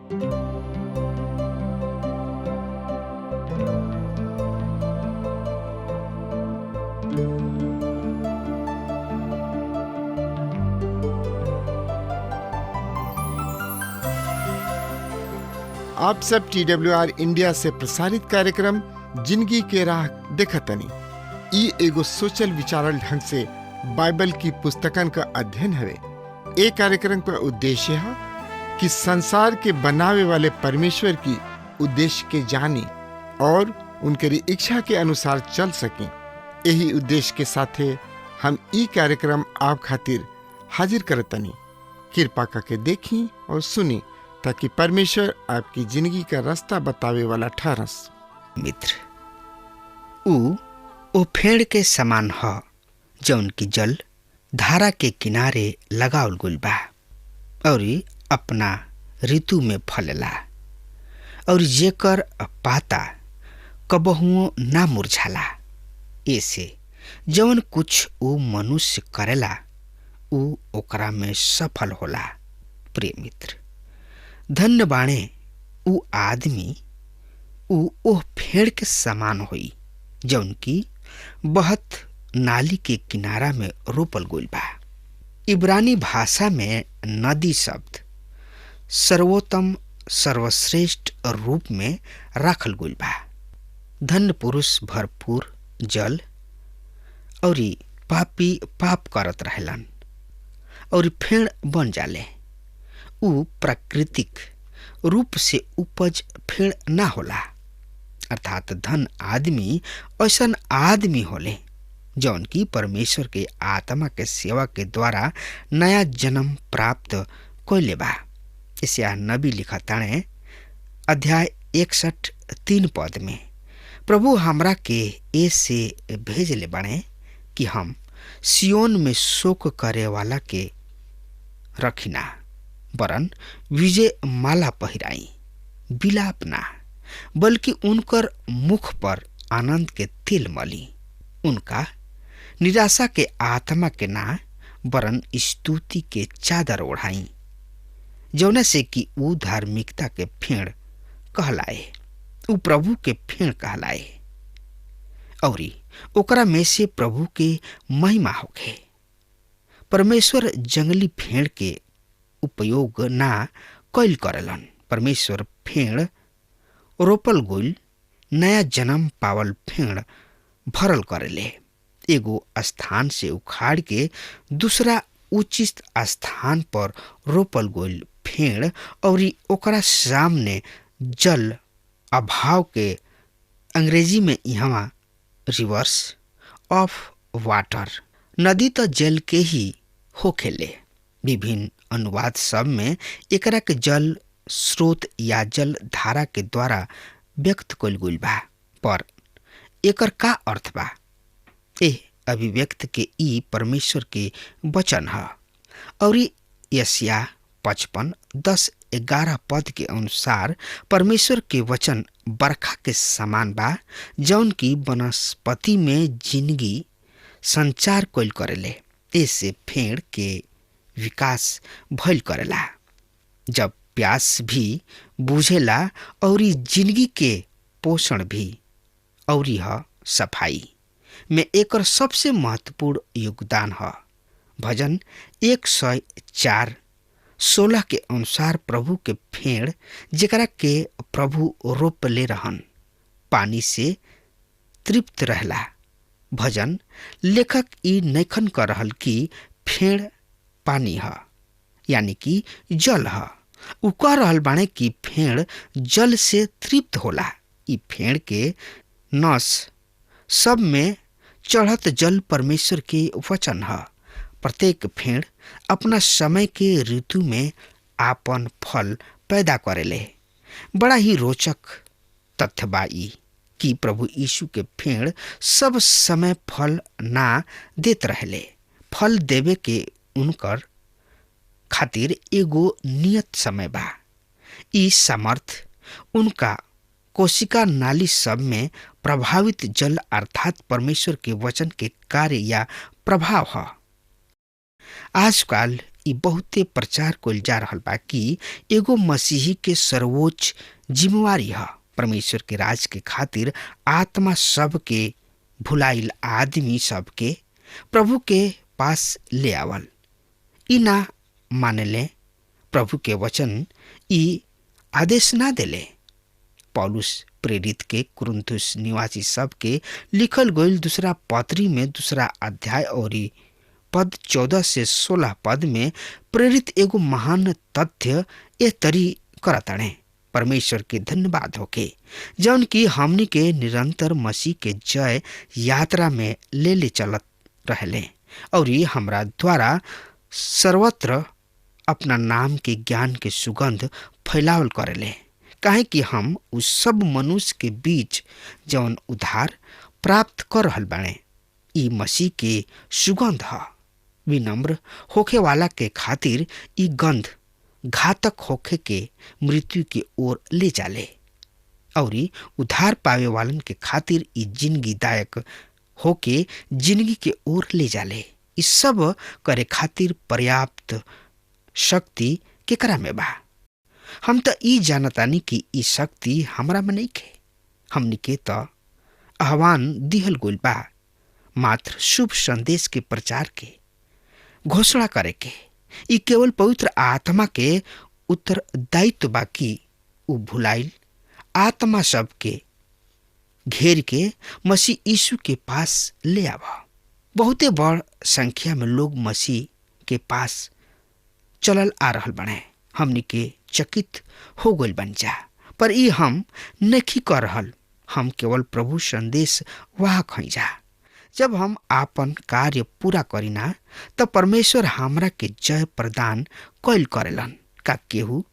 आप सब TWR India से प्रसारित कार्यक्रम जिंदगी के राह देखतनी। ई एगो सोचल विचारल ढंग से बाइबल की पुस्तकन का अध्ययन हवे। ए कार्यक्रम का उद्देश्य है कि संसार के बनावे वाले परमेश्वर की उद्देश्य के जानी और उनके इच्छा के अनुसार चल सकें। यही उद्देश्य के साथे हम ई कार्यक्रम आप खातिर हाजिर करतनी। कृपा करके देखी और सुनी ताकि परमेश्वर आपकी जिंदगी का रास्ता बतावे वाला ठहरस। मित्र, ओ फेड़ के समान ह जौन की जल धारा के किनारे लगावल गइल बा और अपना ऋतु में फलेला और जेकर पाता कबहुओ ना मुरझाला। ऐसे जौन कुछ ओ मनुष्य करेला उ ओकरा में सफल होला। प्रिय मित्र, धन्य बाणे उ आदमी ओ फेड़ के समान होई जौन की बहत नाली के किनारा में रोपल गइल बा। इब्रानी भाषा में नदी शब्द सर्वोत्तम सर्वश्रेष्ठ रूप में राखल गइल बा। धन्य पुरुष भरपूर जल और पापी पाप करत रहेलन और फेड़ बन जाले। उ प्राकृतिक रूप से उपज फेड़ ना होला, अर्थात धन आदमी ऐसन आदमी होले जौन की परमेश्वर के आत्मा के सेवा के द्वारा नया जन्म प्राप्त कइले बा। इसया नबी लिखताणे अध्याय 61:3 में, प्रभु हमरा के ऐसे भेजले बाणे कि हम सियोन में शोक करे वाला के रखिना, वरन विजय माला पहिराई, बिलाप ना बल्कि उनकर मुख पर आनंद के तेल मली। उनका निराशा के आत्मा के ना वरन स्तुति के चादर ओढ़ाई, जौना से कि ऊ धार्मिकता के फेड़ कहलाए, ऊ प्रभु के फेड़ कहलाए और ओकरा में से प्रभु के महिमा होखे। परमेश्वर जंगली फेड़ के उपयोग ना कैल करेलन। परमेश्वर फेड़ रोपल गइल नया जन्म पावल फेड़ भरल करेले। एगो स्थान से उखाड़ के दूसरा उचित स्थान पर रोपल गइल फेड़ और ओकरा सामने जल अभाव के अंग्रेजी में यहाँ रिवर्स ऑफ वाटर, नदी तो जल के ही होखेले। विभिन्न अनुवाद सब में एकरा के जल स्रोत या जल धारा के द्वारा व्यक्त कइल गइल बा, पर एकर का अर्थ बा? ए अभिव्यक्त के ई परमेश्वर के वचन है और यशायाह 55:10-11 के अनुसार परमेश्वर के वचन बरखा के समान बा जौन की वनस्पति में जिंदगी संचार कइल करेले। ऐसे फेड़ के विकास भइल करेला जब प्यास भी बुझेला और जिंदगी के पोषण भी और सफाई में एकर सबसे महत्वपूर्ण योगदान है। भजन 104:16 के अनुसार प्रभु के फेड़ जेकरा के प्रभु रोप ले रहन पानी से तृप्त रहला। भजन लेखक ई नैखन कर रहल कि फेड़ पानी है यानी कि जल है, उ कह रहल बाणे कि फेड़ जल से तृप्त होला। ई फेड़ के नस सब में चढ़त जल परमेश्वर के वचन है। प्रत्येक फेड़ अपना समय के ऋतु में आपन फल पैदा करेले। बड़ा ही रोचक तथ्य बा ई कि प्रभु यीशु के फेड़ सब समय फल ना देत रहले। फल देवे के उनकर खातिर एगो नियत समय बा। ई सामर्थ उनका कोशिका नाली सब में प्रभावित जल अर्थात परमेश्वर के वचन के कार्य या प्रभाव है। आजकल ई बहुते प्रचार कइल जा रहल बा कि एगो मसीही के सर्वोच्च जिम्मेवारी है परमेश्वर के राज के खातिर आत्मा सब के भुलाइल आदमी सब के प्रभु के पास ले आवल। ई ना मानेले प्रभु के वचन ई आदेश ना देले। पौलुस प्रेरित के कुरिन्थुस निवासी सब के लिखल गईल दूसरा पत्री में दूसरा अध्याय और पद 14 से 16 पद में प्रेरित एगो महान तथ्य ए तरी करताणे। परमेश्वर के धन्यवाद होके जौन की हमनी के निरंतर मसीह के जय यात्रा में ले चलत रहले और हमरा द्वारा सर्वत्र अपना नाम के ज्ञान के सुगंध फैलावल करेले। काहे कि हम उस सब मनुष्य के बीच जौन उद्धार प्राप्त कर रहल बाणे ई मसीह के सुगंध ह। विनम्र होखे वाला के खातिर ई गंध घातक होखे के मृत्यु के ओर ले जाले और उद्धार पावे वालन के खातिर ई जिंदगी दायक होके जिंदगी के ओर ले जाले। ई सब करे खातिर पर्याप्त शक्ति केकरा में बा? हम तो ई जानतानी कि ई शक्ति हमरा में नहीं खे। हमनी के तो आह्वान दिहल गइल बा मात्र शुभ संदेश के प्रचार के घोषणा करे के। ई केवल पवित्र आत्मा के उत्तरदायित्व बा कि उ भुलाइल आत्मा सब के घेर के मसीह यीशु के पास ले आवा। बहुते बड़ संख्या में लोग मसीह के पास चलल आ रहल बने। हमनी के चकित हो गइल बन जा, पर ई हम नहीं कर रहल। हम केवल प्रभु संदेश वाहक हई जा। जब हम आपन कार्य पूरा करीना तब परमेश्वर हमरा के जय प्रदान कइल करेलन। का केहू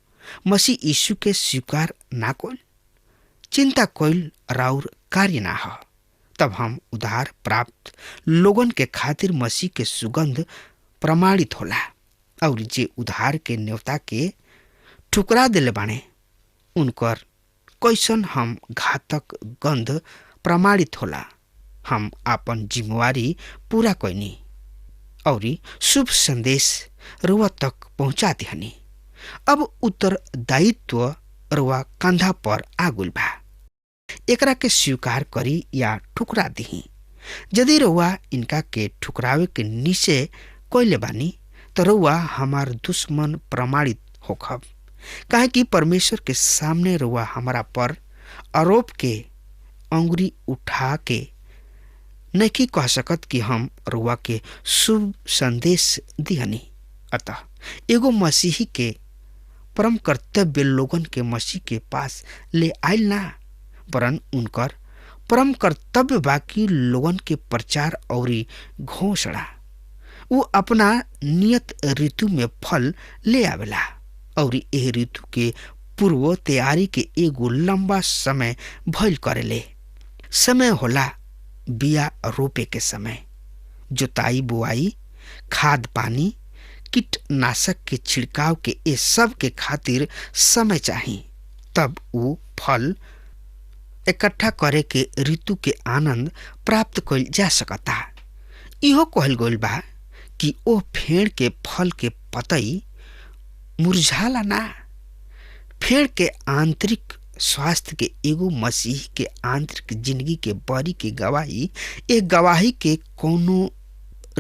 मसीह यीशु के स्वीकार ना कइल? चिंता कइल राउर कार्य ना ह। तब हम उद्धार प्राप्त लोगन के खातिर मसीह के सुगंध प्रमाणित होला और जे उद्धार के न्योता के ठुकरा दिले बाणे उनकर कैसन हम घातक गंध प्रमाणित होला। हम आपन जिम्मेवारी पूरा कैनी और शुभ संदेश रुआ तक पहुंचा दिहनी। अब उत्तरदायित्व रुआ कंधा पर आगुल बा। एकरा के स्वीकार करी या ठुकरा दिही। यदि रुआ इनका के ठुकरावे के निश्चय कैले बानी तो रुआ हमार दुश्मन प्रमाणित होखब। काहे कि परमेश्वर के सामने रुआ हमारा पर आरोप के अंगुरी उठा के नहीं कह सकत कि हम रुआ के शुभ संदेश दिहनी। अतः एगो मसीही के परम कर्तव्य लोगन के मसीह के पास ले आइल ना, वरन उनकर परम कर्तव्य बाकी लोगन के प्रचार और घोषणा। वो अपना नियत ऋतु में फल ले आवेला और एह ऋतु के पूर्व तैयारी के एगो लंबा समय भइल करेले। समय होला बिया रोपे के समय, जोताई बुआई, खाद पानी, कीटनाशक के छिड़काव के ये सब के खातिर समय चाहिए। तब वो फल इकट्ठा करे के ऋतु के आनंद प्राप्त कइल जा सकता। इहो कहल गइल बा कि ओ फेड़ के फल के पतई मुरझाला ना। फेड़ के आंतरिक स्वास्थ्य के एगो मसीह के आंतरिक जिंदगी के बरी के गवाही एक गवाही के कोनो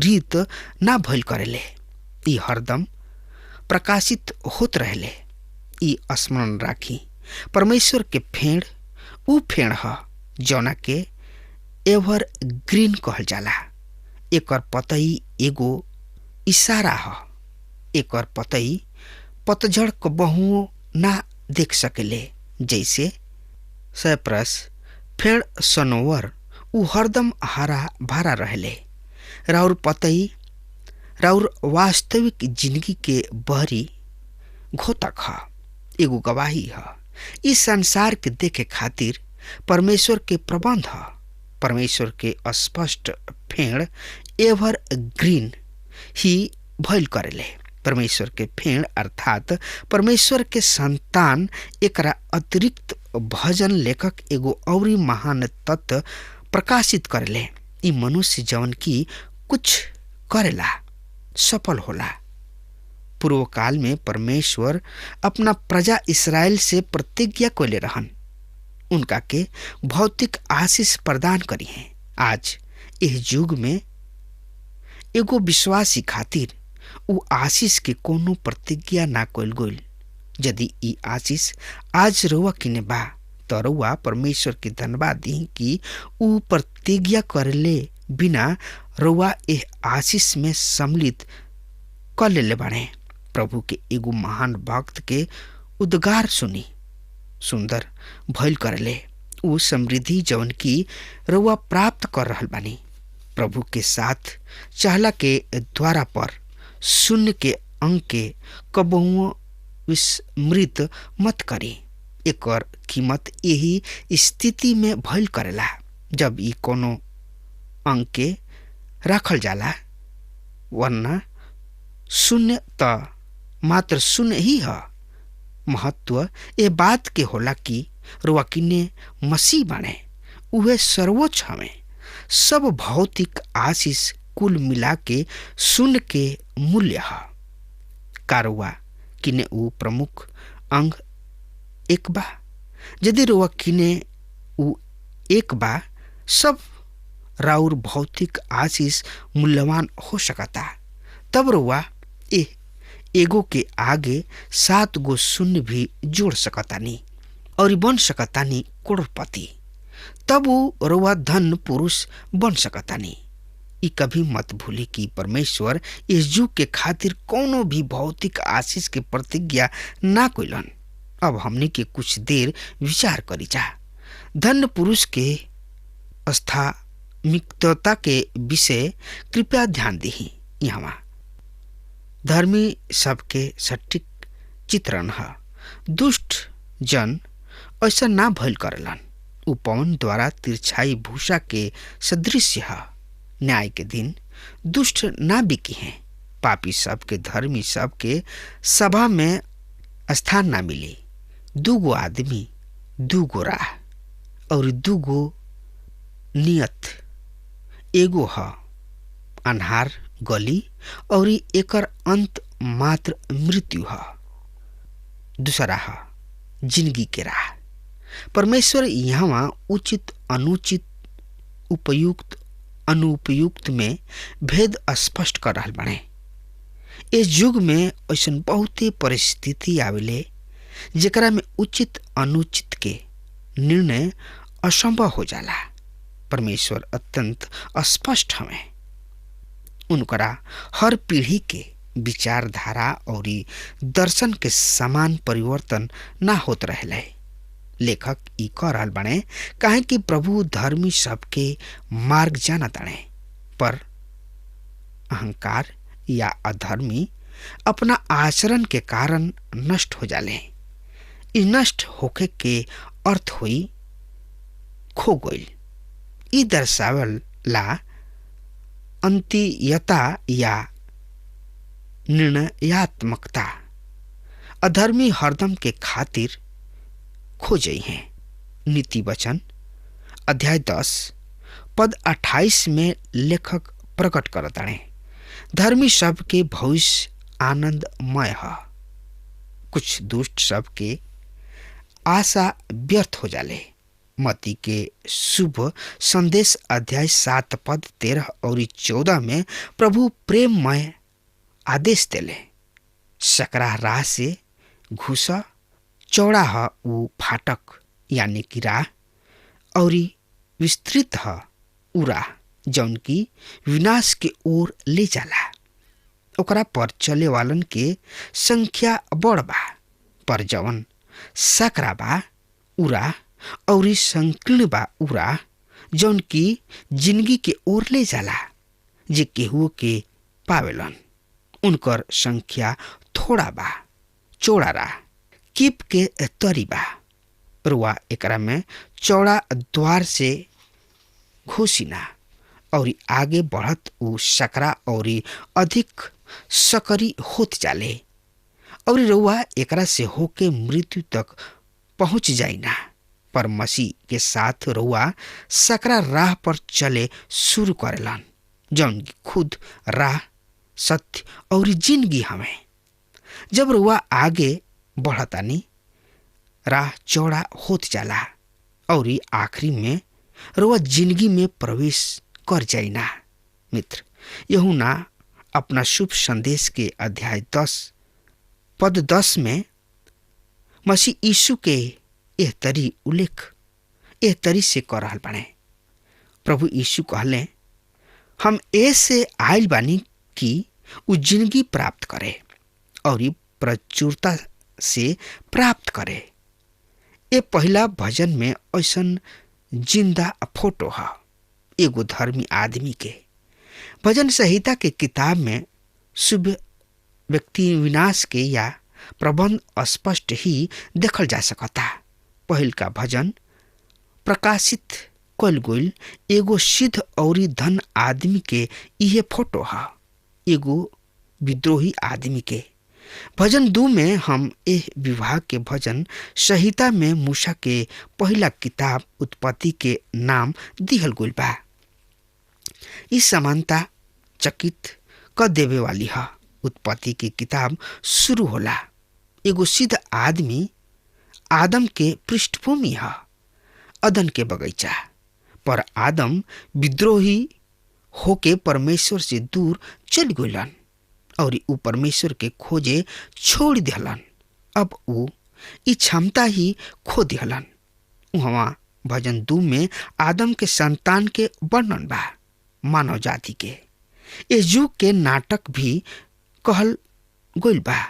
रीत ना भइल करेले। ई हरदम प्रकाशित होत रहेले। ई स्मरण राखी परमेश्वर के फेड़ उ फेड़ ह जौना के एवर ग्रीन कहल जाला। एकर पतई एगो इशारा ह। एकर पतई पतझड़ कबहुओ ना देख सकेले। जैसे साइप्रस फेड़ सनोवर उ हरदम हरा भरा रहले। राउर पतई राउर वास्तविक जिंदगी के बहरी घोतक ह, एगो गवाही ह। इस संसार के देखे खातिर परमेश्वर के प्रबंध ह। परमेश्वर के स्पष्ट फेड़ एवर ग्रीन ही भइल करेले। परमेश्वर के फेड़ अर्थात परमेश्वर के संतान एकरा अतिरिक्त भजन लेखक एगो औरी महान तत्व प्रकाशित करेले। ई मनुष्य जवन की कुछ करेला सफल होला, पूर्व काल में परमेश्वर अपना प्रजा इसराइल से प्रतिज्ञा को ले रहन उनका के भौतिक आशीष प्रदान करी है। आज इस युग में एगो विश्वासी खातिर उ आशीष के कोनो प्रतिज्ञा ना कइल गइल। यदि ई आशीष आज रउआ किने बा तो रउआ परमेश्वर के धन्यवाद दी कि उ प्रतिज्ञा करले बिना रउआ एह आशीष में सम्मिलित कर लेले बाड़े। प्रभु के एगो महान भक्त के उद्गार सुनी सुंदर भइल करले उ समृद्धि जवन की रउआ प्राप्त कर रहल बानी प्रभु के साथ चाहला के द्वारा पर शून्य के अंक के कबहुओ विस्मृत मत करी। एकर कीमत यही स्थिति में भइल करेला जब ई कोनो अंक के रखल जाला, वरना शून्य त मात्र शून्य ही है। महत्व ए बात के होला कि रुआ किने मसीह बने उहे सर्वोच्च हमें सब भौतिक आशीष कुल मिला के शून्य के मूल्य है। कारुआ किने उ प्रमुख अंग एक बा। यदि रुआ किने उ एक बा सब राउर भौतिक आशीष मूल्यवान हो सकता। तब रुआ एगो के आगे 7 गो शून्य भी जोड़ सकतानी और बन सकतानी करोड़पति। तब वो रुआ धन पुरुष बन सकतानी। ई कभी मत भूली कि परमेश्वर इस युग के खातिर कोनो भी भौतिक आशीष के प्रतिज्ञा ना कइलन। अब हमने के कुछ देर विचार करी जा। धन पुरुष के स्थामिकता के विषय कृपया ध्यान दी। यहाँ धर्मी सबके सटीक चित्रण है। दुष्ट जन ऐसा ना भइल करलन। उ पवन द्वारा तिरछाई भूषा के सदृश्य है। न्याय के दिन दुष्ट ना बिकी हैं। पापी सबके धर्मी सबके सभा में स्थान ना मिली। 2 गो आदमी 2 गो राह और 2 गो नियत। एगो है अन्हार गली और एकर अंत मात्र मृत्यु है। दूसरा है जिंदगी के राह। परमेश्वर यहाँ उचित अनुचित उपयुक्त अनुपयुक्त में भेद स्पष्ट कर रहल बाड़े। इस युग में ऐसा बहुते परिस्थिति आवेले जेकरा में उचित अनुचित के निर्णय असंभव हो जाला। परमेश्वर अत्यंत स्पष्ट हमें उनकरा हर पीढ़ी के विचारधारा और दर्शन के समान परिवर्तन ना होत रहले। लेखक ई कह रहल बाड़े काहे कि प्रभु धर्मी सबके मार्ग जाना ताड़े, पर अहंकार या अधर्मी अपना आचरण के कारण नष्ट हो जाले। ई नष्ट होके के अर्थ हुई खो गइल। ई दर्शावला अंतियता या निर्णयात्मकता। अधर्मी हरदम के खातिर खोजई हैं। नीति वचन अध्याय 10 पद 28 में लेखक प्रकट करताड़े धर्मी सब के भविष्य आनंदमय है। कुछ दुष्ट सब के आशा व्यर्थ हो जाले। मती के शुभ संदेश अध्याय 7 पद 13 और 14 में प्रभु प्रेममय आदेश देले। सकरा राह से घुसा, चौड़ा है उ फाटक यानी कि राह, और विस्तृत है उ राह जौन की विनाश के ओर ले जाला। ओकरा पर चले वालन के संख्या बड़ बा, पर जवन सकरा बा उ राह और संकीर्ण बा उ राह जौन की जिंदगी के ओर ले जाला। जे केहू के पावेलन उनकर संख्या थोड़ा बा। चौड़ा राह कीप के तरी बा। रुआ एकरा में चौड़ा द्वार से घुसिना और आगे बढ़त उ सकरा और अधिक सकरी होत जाले और रुआ एकरा से होके मृत्यु तक पहुंच जाइना। पर मसीह के साथ रुआ सकरा राह पर चले शुरू करेलन जौन की खुद राह, सत्य और जिंदगी हमें। जब रुआ आगे बढ़तानी राह चौड़ा होत जाला और आखिरी में रुआ जिंदगी में प्रवेश कर जाइना। मित्र, यूहन्ना अपना शुभ संदेश के अध्याय 10 पद 10 में मसीह यीशु के एह तरी उल्लेख एह तरी से कर रहल बाने। प्रभु यीशु कहले, हम ऐसे आयल बानी कि उ जिंदगी प्राप्त करे और प्रचुरता से प्राप्त करे। ये पहला भजन में ऐसन जिंदा फोटो है एगो धर्मी आदमी के। भजन संहिता के किताब में शुभ व्यक्ति विनाश के या प्रबंध स्पष्ट ही देखल जा सकता। पहल का भजन प्रकाशित कल गोल एगो सिद्ध और धन आदमी के यह फोटो है, एगो विद्रोही आदमी के। भजन 2 में हम एह विभाग के भजन संहिता में मूसा के पहला किताब उत्पत्ति के नाम दिहल गोल बा। इस समानता चकित क देवे वाली है। उत्पत्ति की किताब शुरू होला एगो सिद्ध आदमी आदम के पृष्ठभूमि है, अदन के बगीचा। पर आदम विद्रोही होके परमेश्वर से दूर चल गइलन और उ परमेश्वर के खोजे छोड़ दिहलन। अब उ ई क्षमता ही खो दिहलन। वहाँ भजन 2 में आदम के संतान के वर्णन बा, मानव जाति के। इस युग के नाटक भी कहल गइल बा।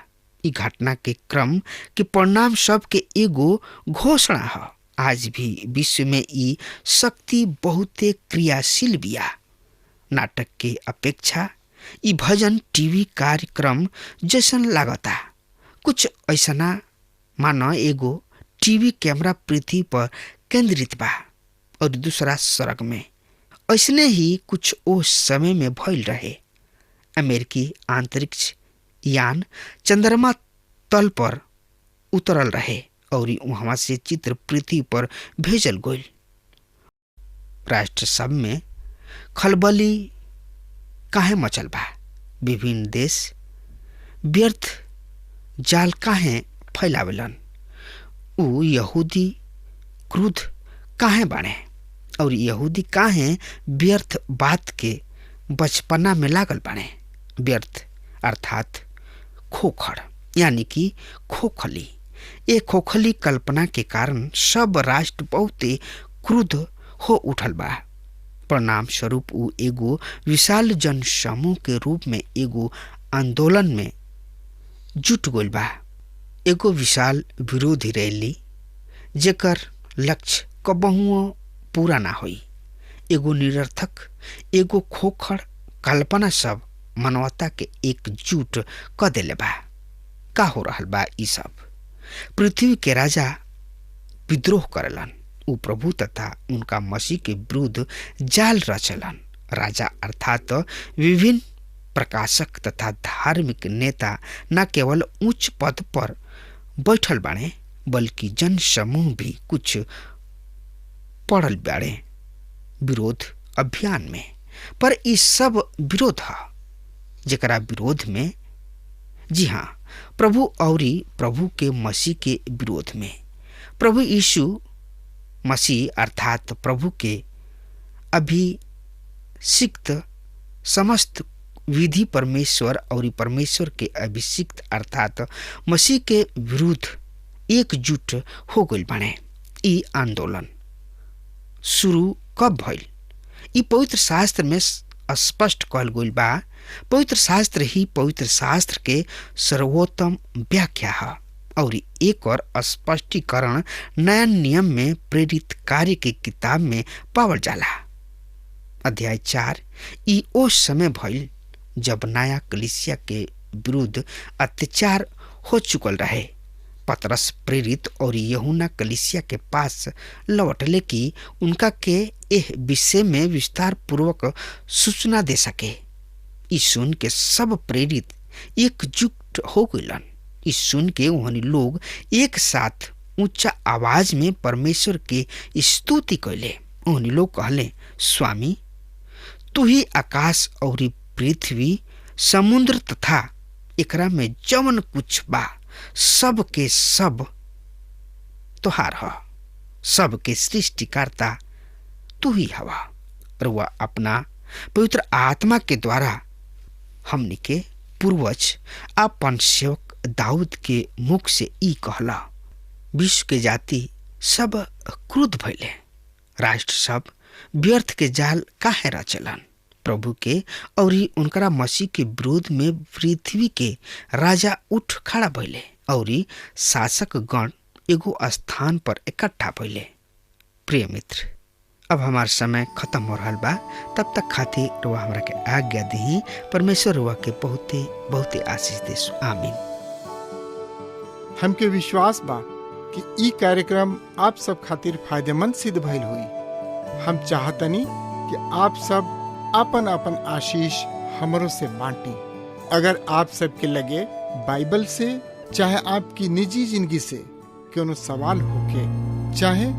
ई घटना के क्रम के परिणाम सब के एगो घोषणा है। आज भी विश्व में ई शक्ति बहुते क्रियाशील बिया। नाटक के अपेक्षा ई भजन टीवी कार्यक्रम जैसन लागता। कुछ ऐसना मानो एगो टीवी कैमरा पृथ्वी पर केंद्रित बा और दूसरा सड़क में। ऐसने ही कुछ ओ समय में भइल रहे। अमेरिकी अंतरिक्ष यान चंद्रमा तल पर उतरल रहे और वहां से चित्र पृथ्वी पर भेजल गइल। राष्ट्र सब में खलबली काहे मचल बा? विभिन्न देश व्यर्थ जाल काहे फैलावेलन? उ यहूदी क्रुद्ध काहे बाणे और यहूदी काहे व्यर्थ बात के बचपना में लागल बाणे? व्यर्थ अर्थात खोखड़ यानी कि खोखली। ये खोखली कल्पना के कारण सब राष्ट्र बहुते क्रुद्ध हो उठल बा। परिणाम स्वरूप उ एगो विशाल जन समूह के रूप में एगो आंदोलन में जुट गइल बा। एगो विशाल विरोधी रैली जेकर लक्ष्य कबहुओ पूरा ना होई। एगो निरर्थक एगो खोखड़ कल्पना सब मानवता के एकजुट क देले बा। का हो रहल बा? ई सब पृथ्वी के राजा विद्रोह करलन। उ प्रभु तथा उनका मसीह के विरुद्ध जाल रचलन। राजा अर्थात विभिन्न प्रकाशक तथा धार्मिक नेता न केवल उच्च पद पर बैठल बाणे बल्कि जन समूह भी कुछ पड़ल बाड़े विरोध अभियान में। पर ई सब विरोध है जेकरा विरोध में, जी हाँ, प्रभु और प्रभु के मसीह के विरोध में। प्रभु यीशु मसीह अर्थात प्रभु के अभिषिक्त समस्त विधि परमेश्वर और परमेश्वर के अभिषिक्त अर्थात मसीह के विरुद्ध एकजुट हो गइल बाणे। ई आंदोलन शुरू कब भइल? ई पवित्र शास्त्र में स्पष्ट कहल गइल बा। पवित्र शास्त्र ही पवित्र शास्त्र के सर्वोत्तम व्याख्या है और एक और स्पष्टीकरण नया नियम में प्रेरित कार्य के किताब में पावल जाला। अध्याय 4 ई ओ समय भइल जब नया कलीसिया के विरुद्ध अत्याचार हो चुकल रहे। पतरस प्रेरित और यूहन्ना कलीसिया के पास लौटले कि उनका के एह विषय में विस्तार पूर्वक सूचना दे सके। इस सुन के सब प्रेरित एकजुट हो गइलन। इस सुन के उन्हें लोग एक साथ ऊंचा आवाज में परमेश्वर के स्तुति कैले। उन्हें लोग कहले, स्वामी, तू ही आकाश और पृथ्वी, समुद्र तथा एकरा में जवन कुछ बा सब के सब तोहार ह। सब के सृष्टिकर्ता तू ही हवा। और वह अपना पवित्र आत्मा के द्वारा हमनी के पूर्वज अपन सेवक दाऊद के मुख से ई कहला, विश्व के जाति सब क्रुद्ध भइले, राष्ट्र सब व्यर्थ के जाल काहे रचलन। प्रभु के और उनकरा मसीह के विरोध में पृथ्वी के राजा उठ खड़ा भइले और शासक गण एगो स्थान पर इकट्ठा भइले। प्रिय मित्र, अब हमार समय खत्म हो रहा बा, तब तक खातिर रुआ हमरा के आज्ञा दी। परमेश्वर रुआ के बहुते बहुते आशीष देसु। आमीन। हमके विश्वास बा कि ई कार्यक्रम आप सब खातिर फायदेमंद सिद्ध भइल हुई। हम चाहतनी कि आप सब अपन अपन आशीष हमरों से बांटी। अगर आप सबके लगे बाइबल से चाहे आपकी निजी जिंदगी से कोनो सवाल होके, चाहे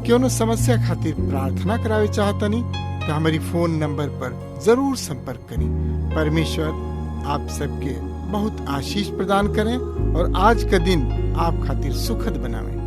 कोनो समस्या खातिर प्रार्थना करावे चाहतनी, तो हमारी फोन नंबर पर जरूर संपर्क करें। परमेश्वर आप सबके बहुत आशीष प्रदान करें और आज का दिन आप खातिर सुखद बनावे।